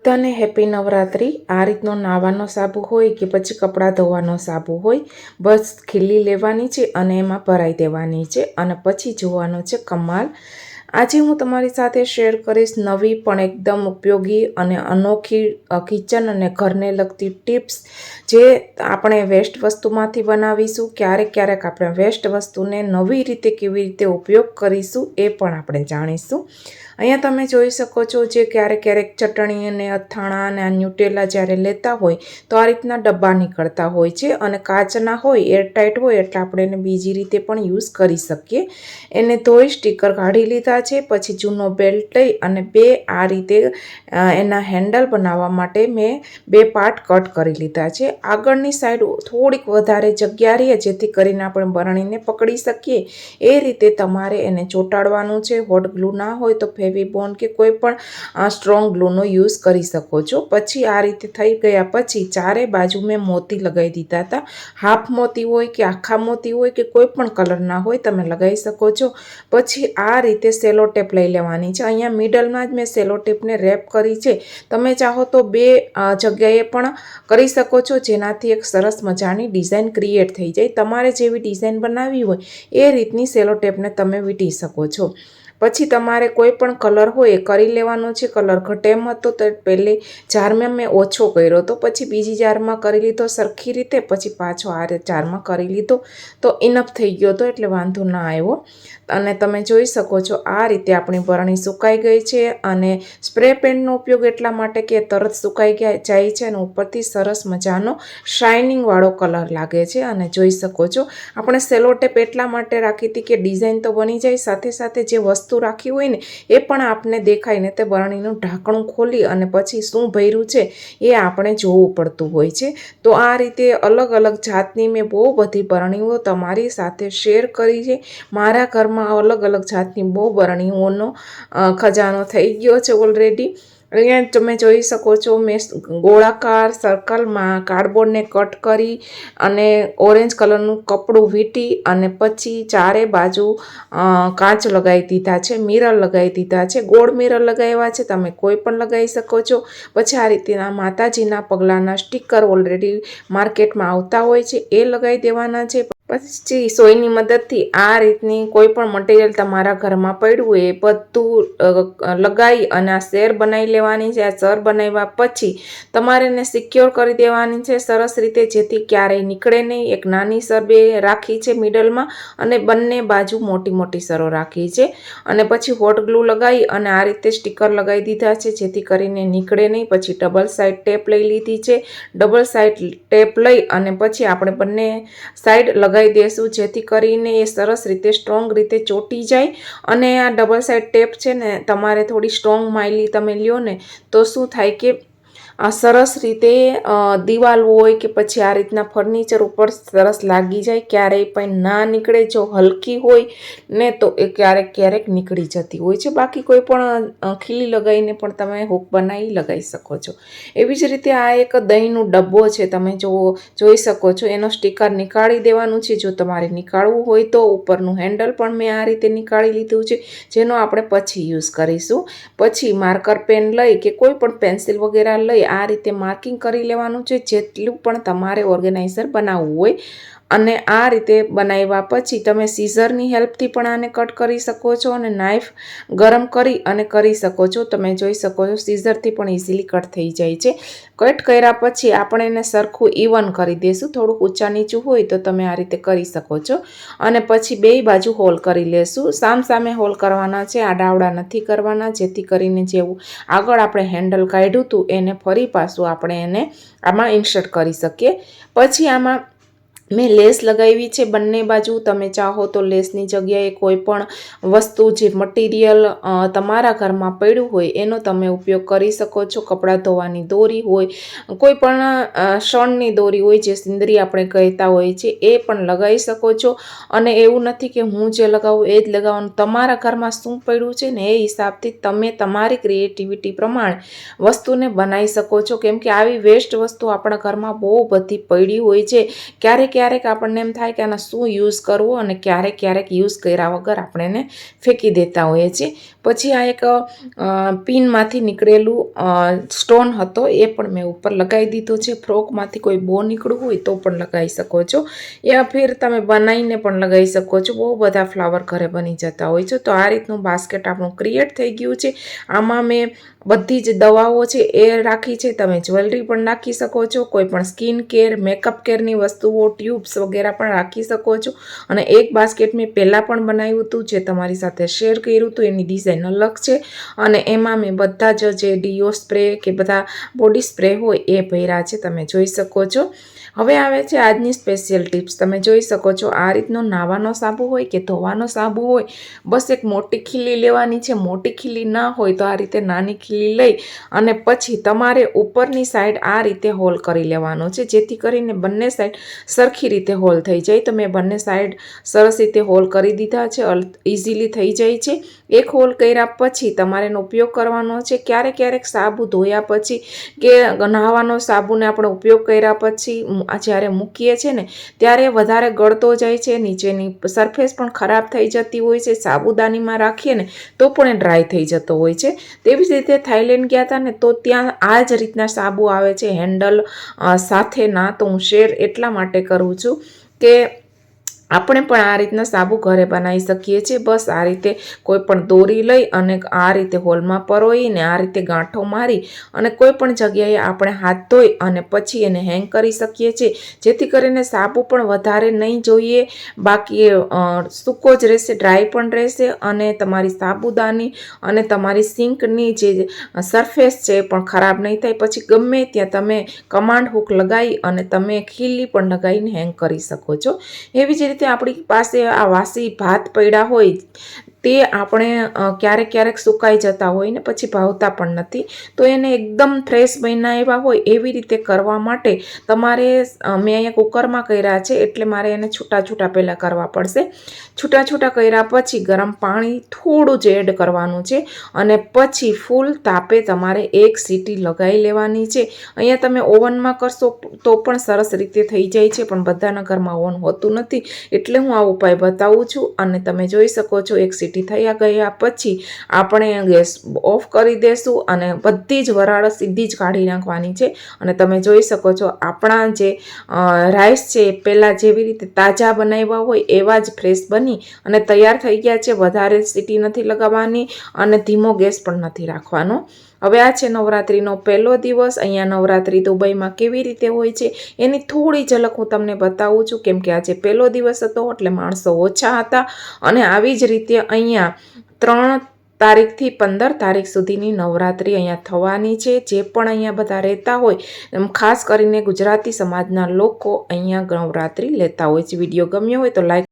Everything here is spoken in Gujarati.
તને હેપી નવરાત્રી। આ રીતનો નાવાનો સાબુ હોય કે પછી કપડાં ધોવાનો સાબુ હોય, બસ ખીલી લેવાની છે અને એમાં ભરાઈ દેવાની છે અને પછી જોવાનો છે કમાલ। આજે હું તમારી સાથે શેર કરીશ નવી પણ એકદમ ઉપયોગી અને અનોખી કિચન અને ઘરને લગતી ટિપ્સ, જે આપણે વેસ્ટ વસ્તુમાંથી બનાવીશું। ક્યારેક ક્યારેક આપણે વેસ્ટ વસ્તુને નવી રીતે કેવી રીતે ઉપયોગ કરીશું એ પણ આપણે જાણીશું। અહીંયા તમે જોઈ શકો છો, જે ક્યારેક ક્યારેક ચટણી અને અથાણા અને આ ન્યુટેલા જ્યારે લેતા હોય તો આ રીતના ડબ્બા નીકળતા હોય છે અને કાચના હોય, એરટાઈટ હોય, એટલે આપણે એને બીજી રીતે પણ યુઝ કરી શકીએ। એને ધોઈ સ્ટીકર કાઢી લીધા છે, પછી જૂનો બેલ્ટ લઈ અને બે આ રીતે એના હેન્ડલ બનાવવા માટે મેં બે પાર્ટ કટ કરી લીધા છે। આગળની સાઈડ થોડીક વધારે જગ્યા રહે જેથી કરીને આપણે બરણીને પકડી શકીએ એ રીતે તમારે એને ચોંટાડવાનું છે। હોટ ગ્લુ ના હોય તો ફેવિબોન્ડ કે કોઈ પણ સ્ટ્રોંગ ગ્લુનો યુઝ કરી શકો છો। પછી આ રીતે થઈ ગયા પછી ચારે બાજુ મેં મોતી લગાવી દીધા હતા। હાફ મોતી હોય કે આખા મોતી હોય કે કોઈ પણ કલરના હોય તમે લગાવી શકો છો। પછી આ રીતે સેલો ટેપ લઈ લેવાની છે। અહીંયા મિડલમાં જ મેં સેલો ટેપને રેપ કરી છે। તમે ચાહો તો બે જગ્યાએ પણ કરી શકો છો, જેનાથી એક સરસ મજાની ડિઝાઇન ક્રિએટ થઈ જાય। તમારે જેવી ડિઝાઇન બનાવવી હોય એ રીતની સેલો ટેપને તમે વીંટી શકો છો। પછી તમારે કોઈ પણ કલર હોય એ કરી લેવાનો છે। કલર ઘટે એમ હતો તો પહેલી જારમાં મેં ઓછો કર્યો તો પછી બીજી જારમાં કરી લીધો સરખી રીતે, પછી પાછો આ જારમાં કરી લીધો તો ઇનફ થઈ ગયો હતો, એટલે વાંધો ના આવ્યો। અને તમે જોઈ શકો છો આ રીતે આપણી બરણી સુકાઈ ગઈ છે। અને સ્પ્રે પેન્ટનો ઉપયોગ એટલા માટે કે તરત સુકાઈ જાય છે અને ઉપરથી સરસ મજાનો શાઇનિંગ વાળો કલર લાગે છે। અને જોઈ શકો છો આપણે સેલો ટેપ એટલા માટે રાખી હતી કે ડિઝાઇન તો બની જાય, સાથે સાથે જે વસ્તુ રાખી હોય ને એ પણ આપને દેખાય ને। તે બરણીનું ઢાંકણું ખોલી અને પછી શું ભર્યું છે એ આપણે જોવું પડતું હોય છે। તો આ રીતે અલગ અલગ જાતની મેં બહુ બધી બરણીઓ તમારી સાથે શેર કરી છે। મારા ઘરમાં અલગ અલગ જાતની બહુ બરણીઓનો ખજાનો થઈ ગયો છે ઓલરેડી। અહીંયા તમે જોઈ શકો છો મેં ગોળાકાર સર્કલમાં કાર્ડબોર્ડને કટ કરી અને ઓરેન્જ કલરનું કપડું વીંટી અને પછી ચારે બાજુ કાચ લગાવી દીધા છે, મિરર લગાવી દીધા છે। ગોળ મિરર લગાવ્યા છે, તમે કોઈ પણ લગાવી શકો છો। પછી આ રીતના માતાજીના પગલાંના સ્ટીકર ઓલરેડી માર્કેટમાં આવતા હોય છે એ લગાવી દેવાના છે। પછી સોયની મદદથી આ રીતની કોઈ પણ મટીરિયલ તમારા ઘરમાં પડ્યું હોય એ બધું લગાવી અને આ શેર બનાવી લેવાની છે। આ શેર બનાવ્યા પછી તમારે એને સિક્યોર કરી દેવાની છે સરસ રીતે, જેથી ક્યારેય નીકળે નહીં। એક નાની સર બે રાખી છે મિડલમાં અને બંને બાજુ મોટી મોટી સરો રાખી છે। અને પછી હોટ ગ્લુ લગાવી અને આ રીતે સ્ટીકર લગાવી દીધા છે જેથી કરીને નીકળે નહીં। પછી ડબલ સાઈડ ટેપ લઈ લીધી છે। ડબલ સાઈડ ટેપ લઈ અને પછી આપણે બંને સાઈડ લગાવી દેશું જેથી કરીને એ સરસ રીતે સ્ટ્રોંગ રીતે ચોંટી જાય। અને આ ડબલ સાઈડ ટેપ છે ને તમારે થોડી સ્ટ્રોંગ માયલી તમે લ્યો ને તો શું થાય કે આ સરસ રીતે દિવાલ હોય કે પછી આ રીતના ફર્નિચર ઉપર સરસ લાગી જાય, ક્યારેય પણ ના નીકળે। જો હલકી હોય ને તો એ ક્યારેક ક્યારેક નીકળી જતી હોય છે। બાકી કોઈ પણ ખીલી લગાવીને પણ તમે હુક બનાવી લગાવી શકો છો। એવી જ રીતે આ એક દહીંનું ડબ્બો છે, તમે જોઈ શકો છો, એનો સ્ટીકર નીકાળી દેવાનું છે જો તમારે નીકાળવું હોય તો। ઉપરનું હેન્ડલ પણ મેં આ રીતે નીકાળી લીધું છે, જેનો આપણે પછી યુઝ કરીશું। પછી માર્કર પેન લઈ કે કોઈ પણ પેન્સિલ વગેરે લઈ આ રીતે માર્કિંગ કરી લેવાનું છે, જેટલું પણ તમારે ઓર્ગેનાઇઝર બનાવવું હોય। અને આ રીતે બનાવ્યા પછી તમે સીઝરની હેલ્પથી પણ આને કટ કરી શકો છો અને નાઇફ ગરમ કરી અને કરી શકો છો। તમે જોઈ શકો છો સીઝરથી પણ ઇઝીલી કટ થઈ જાય છે। કટ કર્યા પછી આપણે એને સરખું ઇવન કરી દઈશું, થોડુંક ઊંચા નીચું હોય તો તમે આ રીતે કરી શકો છો। અને પછી બે બાજુ હોલ કરી લેશું, સામસામે હોલ કરવાના છે, આડાવડા નથી કરવાના, જેથી કરીને જેવું આગળ આપણે હેન્ડલ કાઢ્યું હતું એને ફરી પાછું આપણે એને આમાં ઇન્સર્ટ કરી શકીએ। પછી આમાં મેં લેસ લગાવી છે બંને બાજુ। તમે ચાહો તો લેસની જગ્યાએ કોઈ પણ વસ્તુ જે મટીરિયલ તમારા ઘરમાં પડ્યું હોય એનો તમે ઉપયોગ કરી શકો છો। કપડાં ધોવાની દોરી હોય, કોઈ પણ શણની દોરી હોય જે સિંદરી આપણે કહેતા હોય છે એ પણ લગાવી શકો છો। અને એવું નથી કે હું જે લગાવું એ જ લગાવવાનું, તમારા ઘરમાં શું પડ્યું છે ને એ હિસાબથી તમે તમારી ક્રિએટિવિટી પ્રમાણે વસ્તુને બનાવી શકો છો। કેમ કે આવી વેસ્ટ વસ્તુ આપણા ઘરમાં બહુ બધી પડી હોય છે। ક્યારેક ક્યારેક આપણને એમ થાય કે આના શું યુઝ કરવો અને ક્યારેક ક્યારેક યુઝ કર્યા વગર આપણે એને ફેંકી દેતા હોઈએ છીએ। પછી આ એક પિનમાંથી નીકળેલું સ્ટોન હતો એ પણ મેં ઉપર લગાવી દીધો છે. ફ્રોકમાંથી કોઈ બો નીકળવું હોય તો પણ લગાવી શકો છો, યા ફિર તમે બનાવીને પણ લગાવી શકો છો. બહુ બધા ફ્લાવર ઘરે બની જતા હોય છે. તો આ રીતનું બાસ્કેટ આપણું ક્રિએટ થઈ ગયું છે. આમાં મેં બધી જ દવાઓ છે એ રાખી છે. તમે જ્વેલરી પણ નાખી શકો છો, કોઈ પણ સ્કિન કેર મેકઅપ કેરની વસ્તુઓ ટ્યુબ્સ વગેરે પણ રાખી શકો છો. અને એક બાસ્કેટ મેં પહેલાં પણ બનાવ્યું હતું જે તમારી સાથે શેર કર્યું હતું, એની ડિઝાઇન અલગ છે. અને એમાં મેં બધા જ જે ડીઓ સ્પ્રે કે બધા બોડી સ્પ્રે હોય એ ભર્યા છે, તમે જોઈ શકો છો. હવે આવે છે આજની સ્પેશિયલ ટિપ્સ. તમે જોઈ શકો છો આ રીતનો નાવાનો સાબુ હોય કે ધોવાનો સાબુ હોય, બસ એક મોટી ખીલી લેવાની છે. મોટી ખીલી ના હોય તો આ રીતે નાની ખીલી લઈ અને પછી તમારે ઉપરની સાઈડ આ રીતે હોલ કરી લેવાનો છે, જેથી કરીને બંને સાઈડ સરખી રીતે હોલ થઈ જાય. તો મેં બંને સાઈડ સરસ રીતે હોલ કરી દીધા છે, ઇઝીલી થઈ જાય છે. એક હોલ કર્યા પછી તમારે એનો ઉપયોગ કરવાનો છે. ક્યારેક સાબુ ધોયા પછી કે નહાવાનો સાબુને આપણે ઉપયોગ કર્યા પછી જ્યારે મૂકીએ છીએ ને ત્યારે વધારે ગળતો જાય છે, નીચેની સરફેસ પણ ખરાબ થઈ જતી હોય છે. સાબુદાનીમાં રાખીએ ને તો પણ એ ડ્રાય થઈ જતો હોય છે. તેવી જ રીતે થાઈલેન્ડ ગયા હતા ને તો ત્યાં આ જ રીતના સાબુ આવે છે હેન્ડલ સાથેના. તો હું શેર એટલા માટે કરું છું કે આપણે પણ આ રીતના સાબુ ઘરે બનાવી શકીએ છીએ. બસ આ રીતે કોઈ પણ દોરી લઈ અને આ રીતે હોલમાં પરોઈને આ રીતે ગાંઠો મારી અને કોઈ પણ જગ્યાએ આપણે હાથ ધોઈ અને પછી એને હેંગ કરી શકીએ છીએ, જેથી કરીને સાબુ પણ વધારે નહીં જોઈએ. બાકી સૂકો જ રહેશે, ડ્રાય પણ રહેશે અને તમારી સાબુદાની અને તમારી સિંકની જે સરફેસ છે એ પણ ખરાબ નહીં થાય. પછી ગમે ત્યાં તમે કમાન્ડ હુક લગાવી અને તમે ખીલી પણ લગાવીને હેંગ કરી શકો છો. એવી જ રીતે આપણી પાસે આ વાસી ભાત પડ્યા હોય તે આપણે ક્યારેક સુકાઈ જતા હોય ને પછી ભાવતા પણ નથી, તો એને એકદમ ફ્રેશ બનાવ્યા હોય એવી રીતે કરવા માટે તમારે મેં અહીંયા કુકરમાં કર્યા છે એટલે મારે એને છૂટા પહેલાં કરવા પડશે. છૂટા કર્યા પછી ગરમ પાણી થોડું જ એડ કરવાનું છે અને પછી ફૂલ તાપે તમારે એક સીટી લગાવી લેવાની છે. અહીંયા તમે ઓવનમાં કરશો તો પણ સરસ રીતે થઈ જાય છે, પણ બધાના ઘરમાં ઓવન હોતું નથી એટલે હું આ ઉપાય બતાવું છું. અને તમે જોઈ શકો છો એક સીટી થયા ગયા પછી આપણે ગેસ ઓફ કરી દેશું અને બધી જ વરાળ સીધી જ કાઢી નાખવાની છે. અને તમે જોઈ શકો છો આપણા જે રાઈસ છે એ પહેલાં જેવી રીતે તાજા બનાવ્યા હોય એવા જ ફ્રેશ બની અને તૈયાર થઈ ગયા છે. વધારે સીટી નથી લગાવવાની અને ધીમો ગેસ પણ નથી રાખવાનો. હવે આ છે નવરાત્રિનો પહેલો દિવસ. અહીંયા નવરાત્રિ દુબઈમાં કેવી રીતે હોય છે એની થોડી ઝલક હું તમને બતાવું છું, કેમ કે આજે પહેલો દિવસ હતો એટલે માણસો ઓછા હતા. અને આવી જ રીતે અહીંયા 3 તારીખથી 15 તારીખ સુધીની નવરાત્રિ અહીંયા થવાની છે. જે પણ અહીંયા બધા રહેતા હોય એમ ખાસ કરીને ગુજરાતી સમાજના લોકો અહીંયા નવરાત્રિ લેતા હોય છે. વિડીયો ગમ્યો હોય તો લાઈક